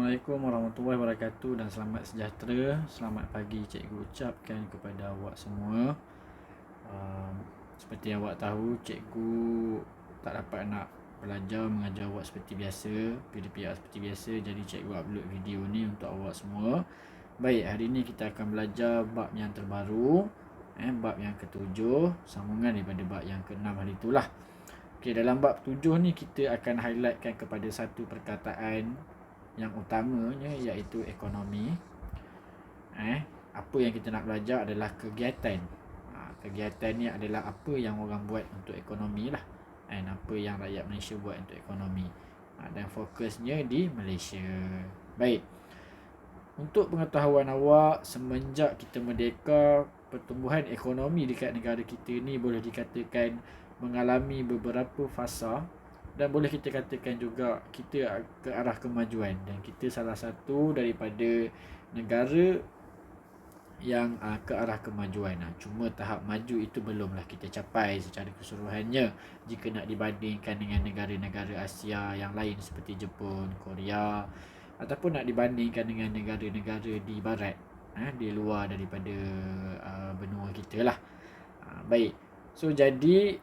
Assalamualaikum warahmatullahi wabarakatuh dan selamat sejahtera. Selamat pagi cikgu ucapkan kepada awak semua. Seperti awak tahu, cikgu tak dapat nak belajar mengajar awak seperti biasa, PDPR seperti biasa. Jadi cikgu upload video ni untuk awak semua. Baik, hari ni kita akan belajar bab yang terbaru, bab yang ke-7, sambungan daripada bab yang ke-6 hari itulah. Okey, dalam bab 7 ni kita akan highlightkan kepada satu perkataan yang utamanya, iaitu ekonomi. Apa yang kita nak belajar adalah kegiatan. Kegiatan ni adalah apa yang orang buat untuk ekonomi lah, apa yang rakyat Malaysia buat untuk ekonomi, dan fokusnya di Malaysia. Baik, untuk pengetahuan awak, semenjak kita merdeka, pertumbuhan ekonomi dekat negara kita ni boleh dikatakan mengalami beberapa fasa, dan boleh kita katakan juga kita ke arah kemajuan, dan kita salah satu daripada negara yang ke arah kemajuan. Cuma tahap maju itu belumlah kita capai secara keseluruhannya jika nak dibandingkan dengan negara-negara Asia yang lain seperti Jepun, Korea, ataupun nak dibandingkan dengan negara-negara di barat, di luar daripada benua kita lah. Baik, so jadi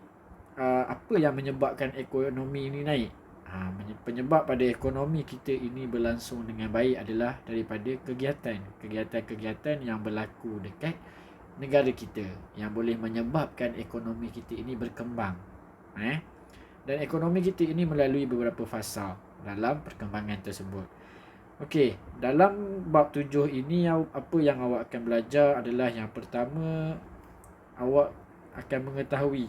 apa yang menyebabkan ekonomi ini naik? Penyebab pada ekonomi kita ini berlangsung dengan baik adalah daripada kegiatan-kegiatan yang berlaku dekat negara kita, yang boleh menyebabkan ekonomi kita ini berkembang. Dan ekonomi kita ini melalui beberapa fasa dalam perkembangan tersebut. Okey, dalam bab 7 ini apa yang awak akan belajar adalah, yang pertama, awak akan mengetahui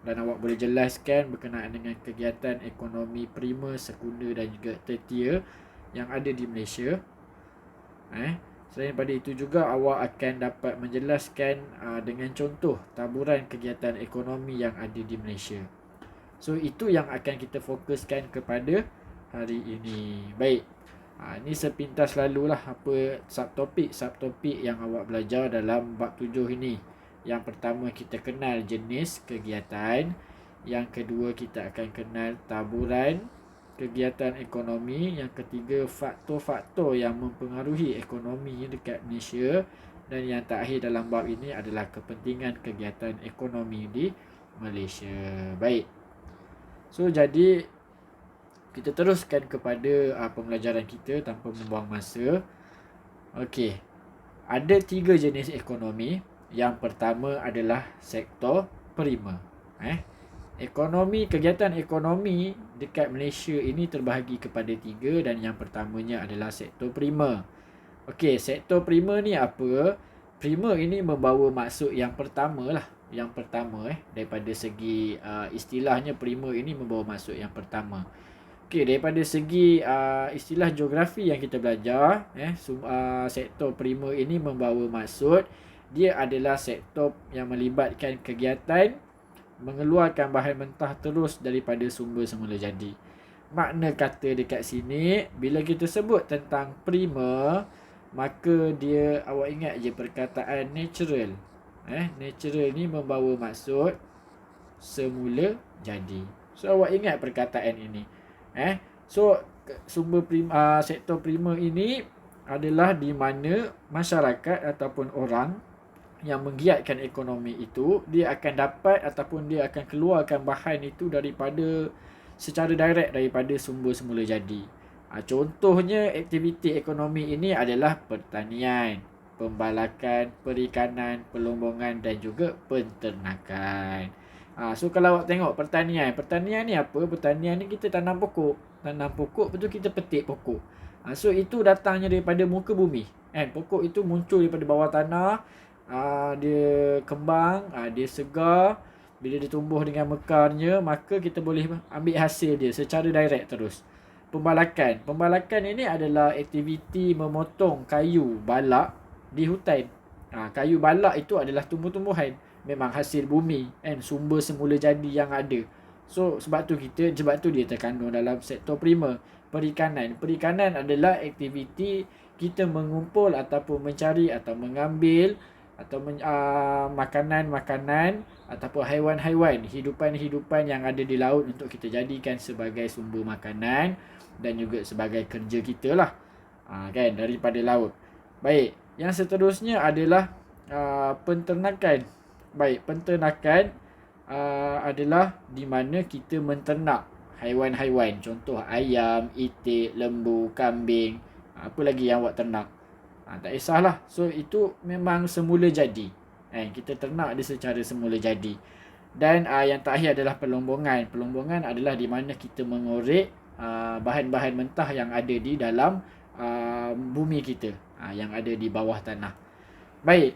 dan awak boleh jelaskan berkenaan dengan kegiatan ekonomi primer, sekunder dan juga tertier yang ada di Malaysia. Selain daripada itu juga, awak akan dapat menjelaskan dengan contoh taburan kegiatan ekonomi yang ada di Malaysia. So itu yang akan kita fokuskan kepada hari ini. Baik, ini sepintas lalulah apa subtopik yang awak belajar dalam bab 7 ini. Yang pertama, kita kenal jenis kegiatan. Yang kedua, kita akan kenal taburan kegiatan ekonomi. Yang ketiga, faktor-faktor yang mempengaruhi ekonomi dekat Malaysia. Dan yang terakhir dalam bab ini adalah kepentingan kegiatan ekonomi di Malaysia. Baik, so jadi kita teruskan kepada pembelajaran kita tanpa membuang masa. Okey, ada 3 jenis ekonomi. Yang pertama adalah sektor primer. Kegiatan ekonomi dekat Malaysia ini terbahagi kepada 3, dan yang pertamanya adalah sektor primer. Okey, sektor primer ni apa? Primer ini membawa maksud yang pertama lah. Yang pertama daripada segi istilahnya, primer ini membawa maksud yang pertama. Okey, daripada segi istilah geografi yang kita belajar, sektor primer ini membawa maksud dia adalah sektor yang melibatkan kegiatan mengeluarkan bahan mentah terus daripada sumber semula jadi. Makna kata dekat sini, bila kita sebut tentang primer, maka dia, awak ingat je perkataan natural. Natural ni membawa maksud semula jadi. So awak ingat perkataan ini. So sektor primer ini adalah di mana masyarakat ataupun orang yang menggiatkan ekonomi itu, dia akan dapat ataupun dia akan keluarkan bahan itu daripada secara direct daripada sumber semula jadi. Contohnya aktiviti ekonomi ini adalah pertanian, pembalakan, perikanan, pelombongan dan juga penternakan. So kalau awak tengok pertanian ni apa? Pertanian ni kita tanam pokok, lepas tu kita petik pokok. So itu datangnya daripada muka bumi. Pokok itu muncul daripada bawah tanah, dia kembang, dia segar. Bila dia tumbuh dengan mekarnya, maka kita boleh ambil hasil dia secara direct terus. Pembalakan ini adalah aktiviti memotong kayu balak di hutan. Kayu balak itu adalah tumbuh-tumbuhan, memang hasil bumi, sumber semula jadi yang ada. So sebab tu dia terkandung dalam sektor primer. Perikanan adalah aktiviti kita mengumpul ataupun mencari atau mengambil atau makanan-makanan ataupun haiwan-haiwan, hidupan-hidupan yang ada di laut untuk kita jadikan sebagai sumber makanan dan juga sebagai kerja kita lah. Kan, daripada laut. Baik, yang seterusnya adalah penternakan. Baik, penternakan adalah di mana kita menternak haiwan-haiwan. Contoh ayam, itik, lembu, kambing. Apa lagi yang awak ternak? Tak kisahlah. So itu memang semula jadi. Kita ternak dia secara semula jadi. Dan yang terakhir adalah pelombongan. Pelombongan adalah di mana kita mengorek bahan-bahan mentah yang ada di dalam bumi kita, yang ada di bawah tanah. Baik.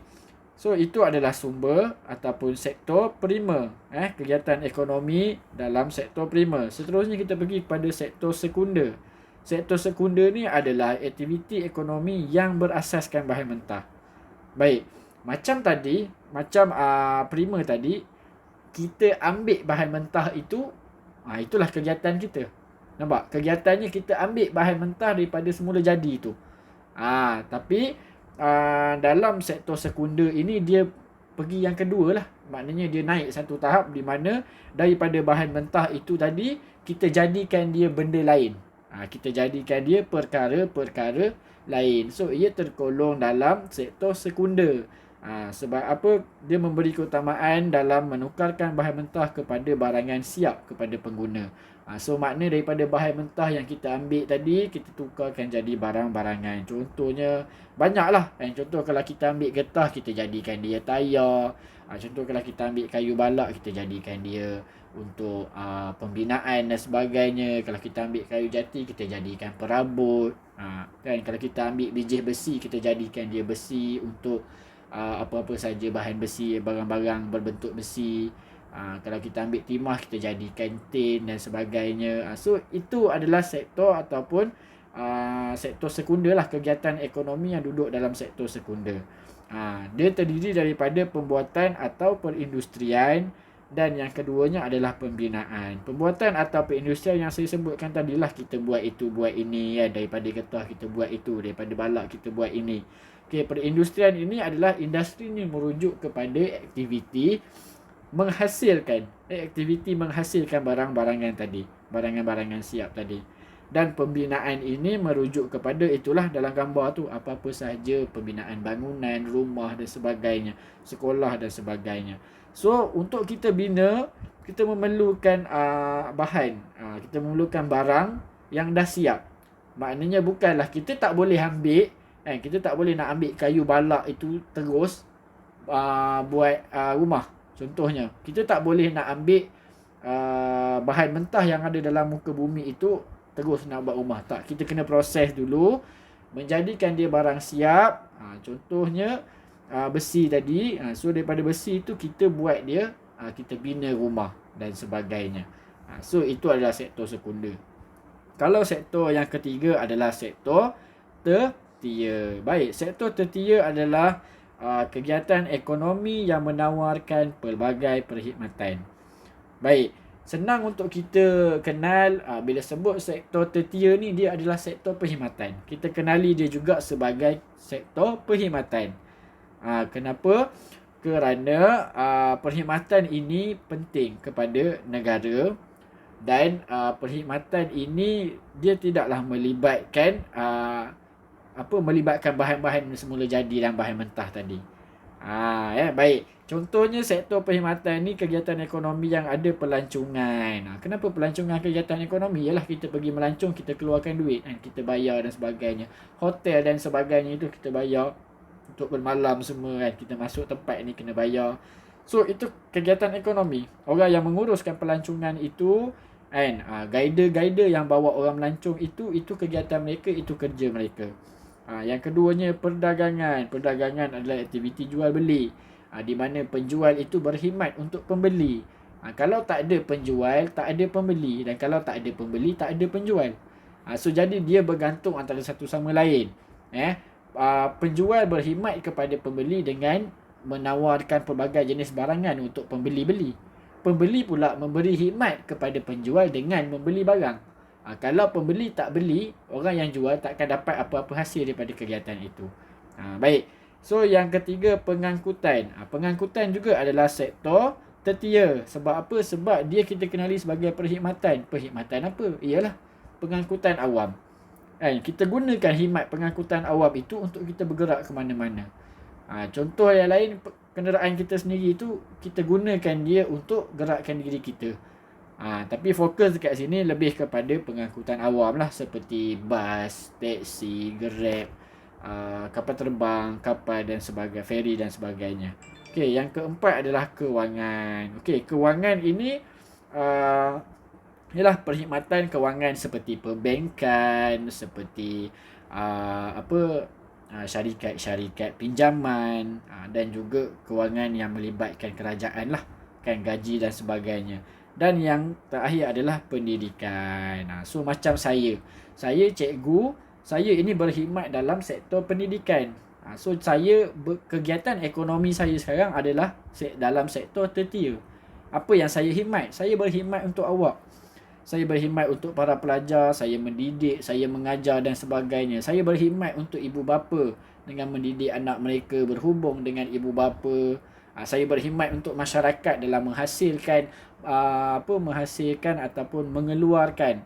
So itu adalah sumber ataupun sektor primer, kegiatan ekonomi dalam sektor primer. Seterusnya kita pergi kepada sektor sekunder. Sektor sekunder ni adalah aktiviti ekonomi yang berasaskan bahan mentah. Baik, macam tadi, macam primer tadi, kita ambil bahan mentah itu, itulah kegiatan kita. Nampak? Kegiatannya kita ambil bahan mentah daripada semula jadi itu. Tapi dalam sektor sekunder ini dia pergi yang kedua lah. Maknanya dia naik satu tahap di mana daripada bahan mentah itu tadi kita jadikan dia benda lain. Kita jadikan dia perkara-perkara lain. So ia tergolong dalam sektor sekunder. Sebab apa? Dia memberi keutamaan dalam menukarkan bahan mentah kepada barangan siap kepada pengguna. So makna daripada bahan mentah yang kita ambil tadi, kita tukarkan jadi barang-barangan. Contohnya banyaklah. Contoh kalau kita ambil getah, kita jadikan dia tayar. Contoh kalau kita ambil kayu balak, kita jadikan dia untuk pembinaan dan sebagainya. Kalau kita ambil kayu jati, kita jadikan perabot. Kan, kalau kita ambil bijih besi, kita jadikan dia besi untuk apa-apa saja bahan besi, barang-barang berbentuk besi. Kalau kita ambil timah, kita jadikan tin dan sebagainya. So itu adalah sektor ataupun sektor sekunder lah, kegiatan ekonomi yang duduk dalam sektor sekunder. Dia terdiri daripada pembuatan atau perindustrian, dan yang keduanya adalah pembinaan. Pembuatan atau perindustrian yang saya sebutkan tadilah, kita buat itu, buat ini, daripada getah kita buat itu, daripada balak kita buat ini. Perindustrian ini adalah industri ni merujuk kepada aktiviti menghasilkan barang-barangan tadi, barangan-barangan siap tadi. Dan pembinaan ini merujuk kepada itulah dalam gambar tu, apa-apa sahaja pembinaan bangunan, rumah dan sebagainya, sekolah dan sebagainya. So untuk kita bina, kita memerlukan bahan, kita memerlukan barang yang dah siap. Maknanya bukanlah kita tak boleh ambil, kita tak boleh nak ambil kayu balak itu terus buat rumah. Contohnya, kita tak boleh nak ambil bahan mentah yang ada dalam muka bumi itu terus nak buat rumah. Tak, kita kena proses dulu, menjadikan dia barang siap. Contohnya besi tadi. So daripada besi itu kita buat dia, kita bina rumah dan sebagainya. So itu adalah sektor sekunder. Kalau sektor yang ketiga adalah sektor tertier. Baik, sektor tertier adalah kegiatan ekonomi yang menawarkan pelbagai perkhidmatan. Baik, senang untuk kita kenal bila sebut sektor tertier ni, dia adalah sektor perkhidmatan. Kita kenali dia juga sebagai sektor perkhidmatan. Kenapa? Kerana perkhidmatan ini penting kepada negara, dan perkhidmatan ini dia tidaklah melibatkan melibatkan bahan-bahan semula jadi dan bahan mentah tadi. Baik. Contohnya sektor perkhidmatan ni kegiatan ekonomi yang ada pelancongan. Kenapa pelancongan kegiatan ekonomi? Ialah kita pergi melancong, kita keluarkan duit, kita bayar dan sebagainya. Hotel dan sebagainya itu kita bayar untuk bermalam semua, kita masuk tempat ni kena bayar. So itu kegiatan ekonomi. Orang yang menguruskan pelancongan itu, guide-guide yang bawa orang melancong itu kegiatan mereka, itu kerja mereka. Yang keduanya perdagangan. Perdagangan adalah aktiviti jual beli, di mana penjual itu berkhidmat untuk pembeli. Kalau tak ada penjual, tak ada pembeli, dan kalau tak ada pembeli, tak ada penjual. So jadi dia bergantung antara satu sama lain. Penjual berkhidmat kepada pembeli dengan menawarkan pelbagai jenis barangan untuk pembeli beli. Pembeli pula memberi khidmat kepada penjual dengan membeli barang. Kalau pembeli tak beli, orang yang jual takkan dapat apa-apa hasil daripada kegiatan itu. Baik. So yang ketiga, pengangkutan. Pengangkutan juga adalah sektor tertier. Sebab apa? Sebab dia kita kenali sebagai perkhidmatan. Perkhidmatan apa? Ialah pengangkutan awam. Kita gunakan khidmat pengangkutan awam itu untuk kita bergerak ke mana-mana. Contoh yang lain, kenderaan kita sendiri itu kita gunakan dia untuk gerakkan diri kita. Tapi fokus dekat sini lebih kepada pengangkutan awam lah, seperti bas, teksi, Grab, kapal terbang, kapal dan sebagainya, feri dan sebagainya. Okey, yang keempat adalah kewangan. Okey, kewangan ini ialah perkhidmatan kewangan seperti perbankan, seperti syarikat-syarikat pinjaman, dan juga kewangan yang melibatkan kerajaan lah, kan, gaji dan sebagainya. Dan yang terakhir adalah pendidikan. So macam saya cikgu, saya ini berkhidmat dalam sektor pendidikan. So saya kegiatan ekonomi saya sekarang adalah dalam sektor tertiar. Apa yang saya khidmat? Saya berkhidmat untuk awak. Saya berkhidmat untuk para pelajar, saya mendidik, saya mengajar dan sebagainya. Saya berkhidmat untuk ibu bapa dengan mendidik anak mereka, berhubung dengan ibu bapa. Saya berkhidmat untuk masyarakat dalam menghasilkan ataupun mengeluarkan,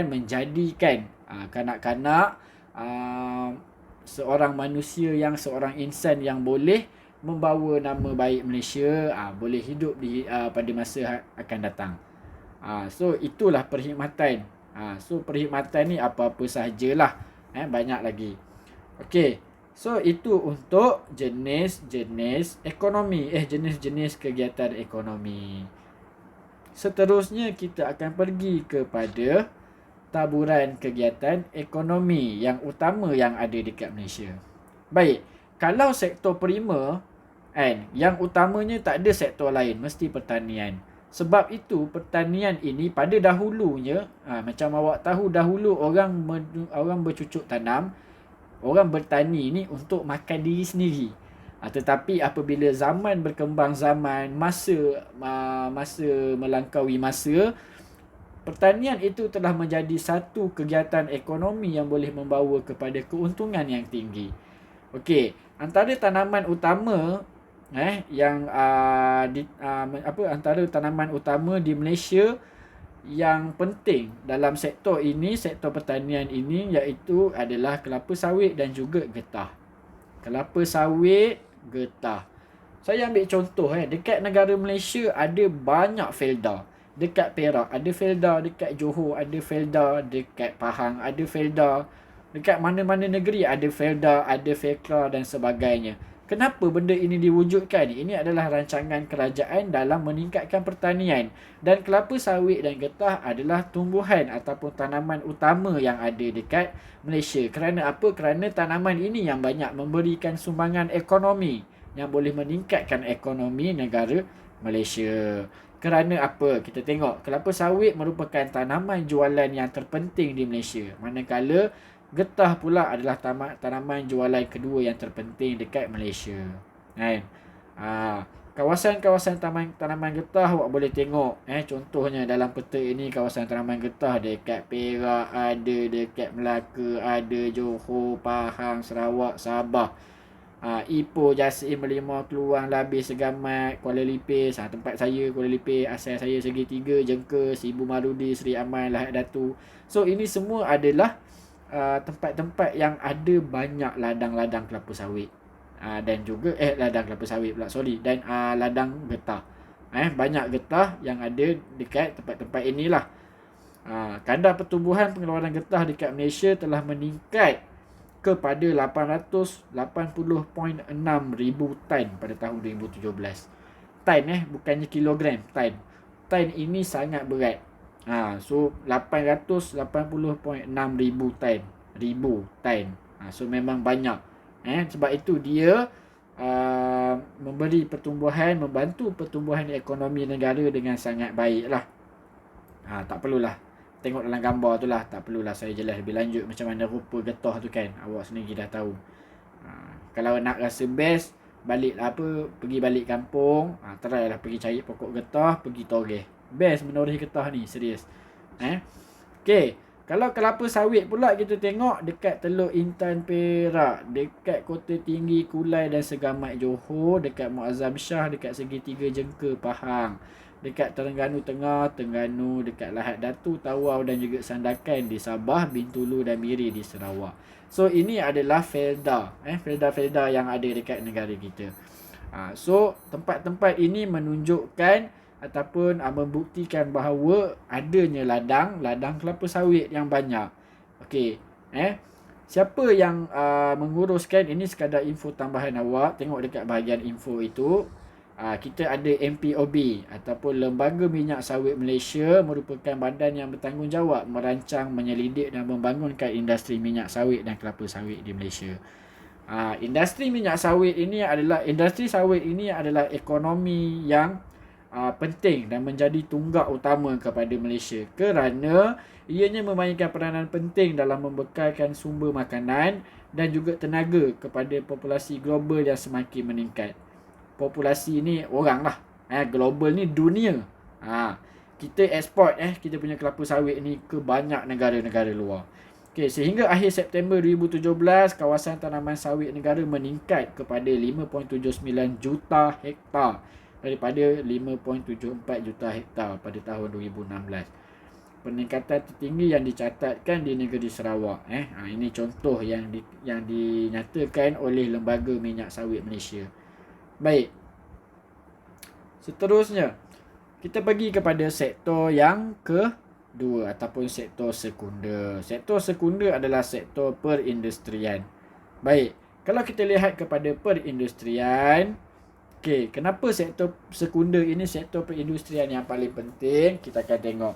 menjadikan kanak-kanak seorang manusia, seorang insan yang boleh membawa nama baik Malaysia, boleh hidup pada masa akan datang. So itulah perkhidmatan. So perkhidmatan ni apa-apa sahajalah, banyak lagi. Okey. So itu untuk jenis-jenis ekonomi, jenis-jenis kegiatan ekonomi. Seterusnya kita akan pergi kepada taburan kegiatan ekonomi yang utama yang ada dekat Malaysia. Baik, kalau sektor prima, yang utamanya tak ada sektor lain, mesti pertanian. Sebab itu pertanian ini pada dahulunya, macam awak tahu, dahulu orang bercucuk tanam, orang bertani ni untuk makan diri sendiri. Tetapi apabila zaman berkembang zaman, masa melangkaui masa, pertanian itu telah menjadi satu kegiatan ekonomi yang boleh membawa kepada keuntungan yang tinggi. Okey, antara tanaman utama antara tanaman utama di Malaysia yang penting dalam sektor ini, sektor pertanian ini, iaitu adalah kelapa sawit dan juga getah. Kelapa sawit, getah. Saya ambil contoh, dekat negara Malaysia ada banyak felda. Dekat Perak ada felda, dekat Johor ada felda, dekat Pahang ada felda, dekat mana-mana negeri ada felda, ada fekra dan sebagainya. Kenapa benda ini diwujudkan? Ini adalah rancangan kerajaan dalam meningkatkan pertanian. Dan kelapa sawit dan getah adalah tumbuhan ataupun tanaman utama yang ada dekat Malaysia. Kerana apa? Kerana tanaman ini yang banyak memberikan sumbangan ekonomi yang boleh meningkatkan ekonomi negara Malaysia. Kerana apa? Kita tengok, kelapa sawit merupakan tanaman jualan yang terpenting di Malaysia. Manakala getah pula adalah tanaman jualan kedua yang terpenting dekat Malaysia. Kawasan-kawasan tanaman getah awak boleh tengok. Contohnya dalam peta ini, kawasan tanaman getah dekat Perak ada, dekat Melaka ada, Johor, Pahang, Sarawak, Sabah, Ipoh, Jasim, Merlimau, Keluang, Labis, Segamat, Kuala Lipis, tempat saya Kuala Lipis, asal saya Segitiga, Jengkes, Ibu Marudi, Seri Aman, Lahad Datu. So ini semua adalah tempat-tempat yang ada banyak ladang-ladang kelapa sawit, dan juga ladang kelapa sawit pula, dan ladang getah. Banyak getah yang ada dekat tempat-tempat inilah. Kadar pertumbuhan pengeluaran getah dekat Malaysia telah meningkat kepada 880.6 ribu tan pada tahun 2017. Tan, bukannya kilogram, tan. Tan ini sangat berat. So 880.6 ribu tan. So memang banyak. Sebab itu dia memberi pertumbuhan, membantu pertumbuhan ekonomi negara dengan sangat baik lah. Tak perlulah tengok dalam gambar tu lah, tak perlulah saya jelas lebih lanjut macam mana rupa getah tu kan, awak sendiri dah tahu. Kalau nak rasa best, pergi balik kampung, try lah pergi cari pokok getah, pergi toreh. Best menoreh getah ni, serius. Okay, kalau kelapa sawit pula kita tengok dekat Teluk Intan Perak, dekat Kota Tinggi Kulai dan Segamat Johor, dekat Muazzam Shah, dekat Segitiga Jengka Pahang, dekat Terengganu Tengah, Terengganu, dekat Lahad Datu, Tawau dan juga Sandakan di Sabah, Bintulu dan Miri di Sarawak. So ini adalah felda, felda-felda yang ada dekat negara kita. So tempat-tempat ini menunjukkan ataupun membuktikan bahawa adanya ladang kelapa sawit yang banyak. Okey, siapa yang menguruskan ini? Sekadar info tambahan awak, tengok dekat bahagian info itu. Kita ada MPOB ataupun Lembaga Minyak Sawit Malaysia, merupakan badan yang bertanggungjawab merancang, menyelidik dan membangunkan industri minyak sawit dan kelapa sawit di Malaysia. Industri minyak sawit ini adalah ekonomi yang penting dan menjadi tunggak utama kepada Malaysia, kerana ianya memainkan peranan penting dalam membekalkan sumber makanan dan juga tenaga kepada populasi global yang semakin meningkat. Populasi ni orang lah, global ni dunia. Kita ekspor kita punya kelapa sawit ni ke banyak negara-negara luar. Okey, sehingga akhir September 2017, kawasan tanaman sawit negara meningkat kepada 5.79 juta hektar daripada 5.74 juta hektar pada tahun 2016. Peningkatan tertinggi yang dicatatkan di negeri Sarawak. Ini contoh yang dinyatakan oleh Lembaga Minyak Sawit Malaysia. Baik. Seterusnya, kita pergi kepada sektor yang kedua ataupun sektor sekunder. Sektor sekunder adalah sektor perindustrian. Baik, kalau kita lihat kepada perindustrian, kenapa sektor sekunder ini sektor perindustrian yang paling penting? Kita akan tengok.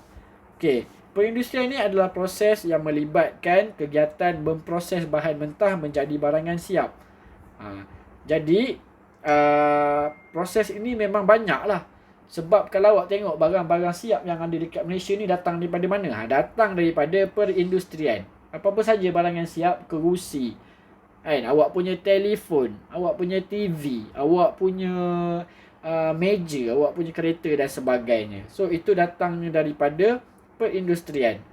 Perindustrian ini adalah proses yang melibatkan kegiatan memproses bahan mentah menjadi barangan siap. Jadi proses ini memang banyak lah. Sebab kalau awak tengok barang-barang siap yang ada dekat Malaysia ni datang daripada mana? Datang daripada perindustrian. Apa-apa saja barang yang siap, kerusi, awak punya telefon, awak punya TV, awak punya meja, awak punya kereta dan sebagainya. So itu datangnya daripada perindustrian.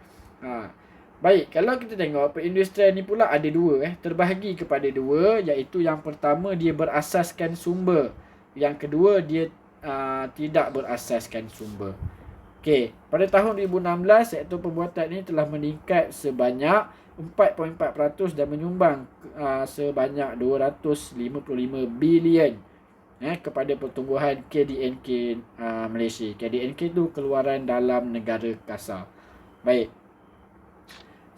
Baik, kalau kita tengok perindustrian ni pula ada dua, terbahagi kepada dua, iaitu yang pertama dia berasaskan sumber, yang kedua dia tidak berasaskan sumber. Pada tahun 2016 sektor perbuatan ini telah meningkat sebanyak 4.4% dan menyumbang sebanyak 255 bilion kepada pertumbuhan KDNK Malaysia. KDNK itu keluaran dalam negara kasar. Baik.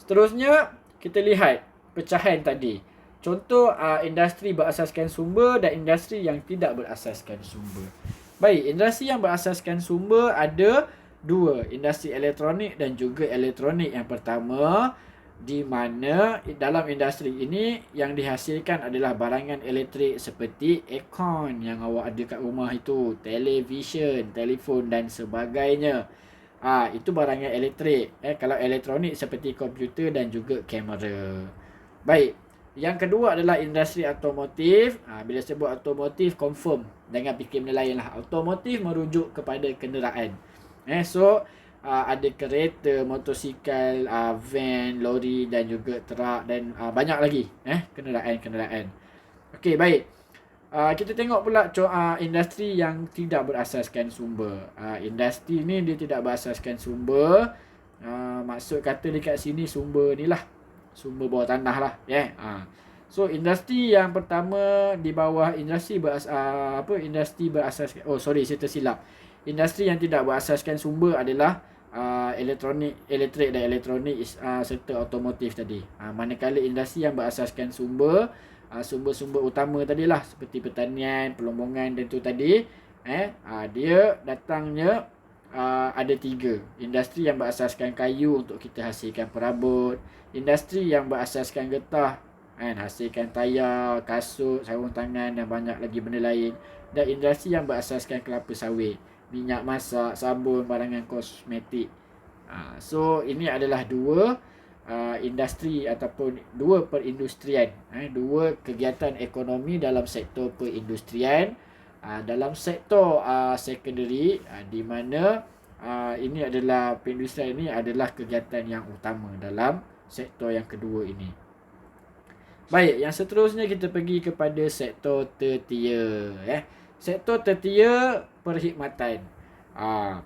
Seterusnya, kita lihat pecahan tadi. Contoh industri berasaskan sumber dan industri yang tidak berasaskan sumber. Baik, industri yang berasaskan sumber ada dua, industri elektronik dan juga elektronik. Yang pertama, di mana dalam industri ini yang dihasilkan adalah barangan elektrik seperti aircon yang awak ada kat rumah itu, television, telefon dan sebagainya. Itu barangan elektrik. Kalau elektronik seperti komputer dan juga kamera. Baik. Yang kedua adalah industri automotif. Bila sebut automotif, confirm, jangan fikir benda lain lah. Automotif merujuk kepada kenderaan. So ada kereta, motosikal, van, lori dan juga truk dan banyak lagi kenderaan-kenderaan. Okey, baik. Kita tengok pula industri yang tidak berasaskan sumber. Industri ni dia tidak berasaskan sumber. Maksud kata dekat sini sumber ni lah, sumber bawah tanah lah. So industri yang pertama di bawah industri berasaskan, saya tersilap. Industri yang tidak berasaskan sumber adalah elektrik dan elektronik serta automotif tadi. Manakala industri yang berasaskan sumber, sumber-sumber utama tadilah seperti pertanian, pelombongan dan tu tadi, dia datangnya ada tiga. Industri yang berasaskan kayu untuk kita hasilkan perabot, industri yang berasaskan getah, hasilkan tayar, kasut, sarung tangan dan banyak lagi benda lain, dan industri yang berasaskan kelapa sawit, minyak masak, sabun, barangan kosmetik. So ini adalah dua industri ataupun dua perindustrian, dua kegiatan ekonomi dalam sektor perindustrian. Dalam sektor secondary, di mana ini adalah perindustrian ini adalah kegiatan yang utama dalam sektor yang kedua ini. Baik, yang seterusnya kita pergi kepada sektor tertiar. Sektor tertiar perkhidmatan.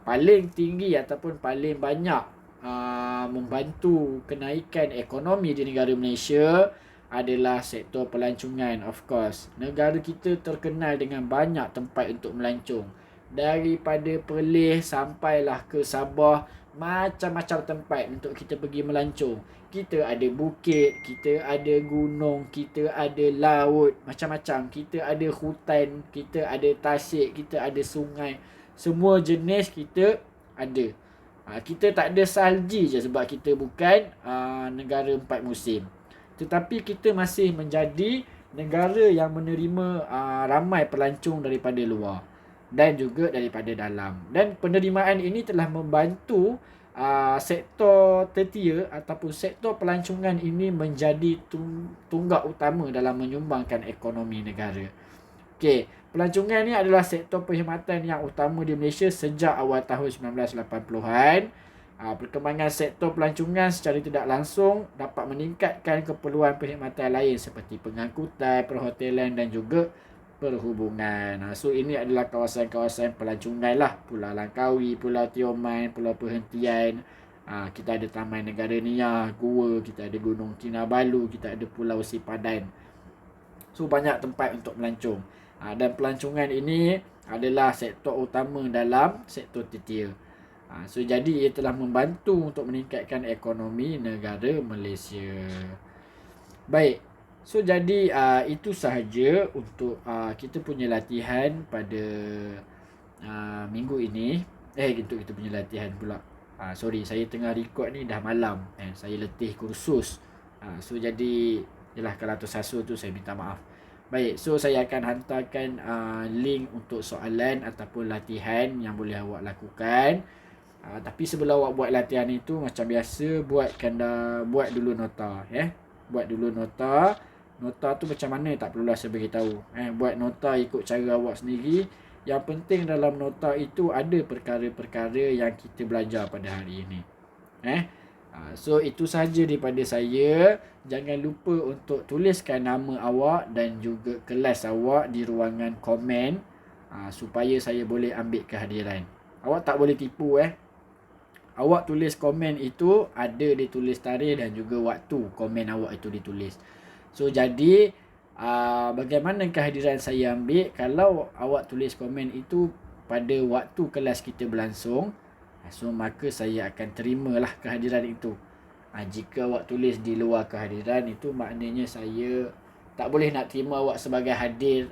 paling tinggi ataupun paling banyak membantu kenaikan ekonomi di negara Malaysia adalah sektor pelancongan. Of course, negara kita terkenal dengan banyak tempat untuk melancong. Daripada Perlis sampailah ke Sabah, macam-macam tempat untuk kita pergi melancong. Kita ada bukit, kita ada gunung, kita ada laut, macam-macam. Kita ada hutan, kita ada tasik, kita ada sungai. Semua jenis kita ada. Kita tak ada salji je sebab kita bukan negara 4 musim. Tetapi kita masih menjadi negara yang menerima ramai pelancong daripada luar dan juga daripada dalam. Dan penerimaan ini telah membantu sektor tertier ataupun sektor pelancongan ini menjadi tunggak utama dalam menyumbangkan ekonomi negara. Okey, pelancongan ni adalah sektor perkhidmatan yang utama di Malaysia sejak awal tahun 1980-an. Perkembangan sektor pelancongan secara tidak langsung dapat meningkatkan keperluan perkhidmatan lain seperti pengangkutan, perhotelan dan juga perhubungan. So ini adalah kawasan-kawasan pelancongan lah. Pulau Langkawi, Pulau Tioman, Pulau Perhentian. Kita ada Taman Negara Nia, Gua, kita ada Gunung Kinabalu, kita ada Pulau Sipadan. So banyak tempat untuk melancong. Dan pelancongan ini adalah sektor utama dalam sektor tertier. So jadi ia telah membantu untuk meningkatkan ekonomi negara Malaysia. Baik. So jadi itu sahaja untuk kita punya latihan pada minggu ini. Itu kita punya latihan pula. Sorry, saya tengah record ni dah malam. Saya letih kursus. So jadi yalah, kalau tersasul tu saya minta maaf. Baik, so saya akan hantarkan link untuk soalan ataupun latihan yang boleh awak lakukan. Tapi sebelum awak buat latihan itu, macam biasa buat dulu nota. Buat dulu nota. Nota tu macam mana tak perlulah saya beritahu. Buat nota ikut cara awak sendiri. Yang penting dalam nota itu ada perkara-perkara yang kita belajar pada hari ini. So itu sahaja daripada saya. Jangan lupa untuk tuliskan nama awak dan juga kelas awak di ruangan komen supaya saya boleh ambil kehadiran. Awak tak boleh tipu. Awak tulis komen itu ada ditulis tarikh dan juga waktu komen awak itu ditulis. So jadi bagaimana kehadiran saya ambil kalau awak tulis komen itu pada waktu kelas kita berlangsung. So maka saya akan terimalah kehadiran itu. Jika awak tulis di luar kehadiran, itu maknanya saya tak boleh nak terima awak sebagai hadir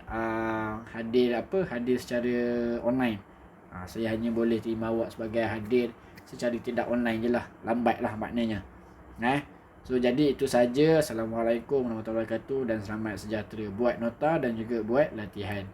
secara online. Saya hanya boleh terima awak sebagai hadir secara tidak online je lah. Lambat lah maknanya. So jadi itu saja. Assalamualaikum warahmatullahi wabarakatuh dan selamat sejahtera. Buat nota dan juga buat latihan.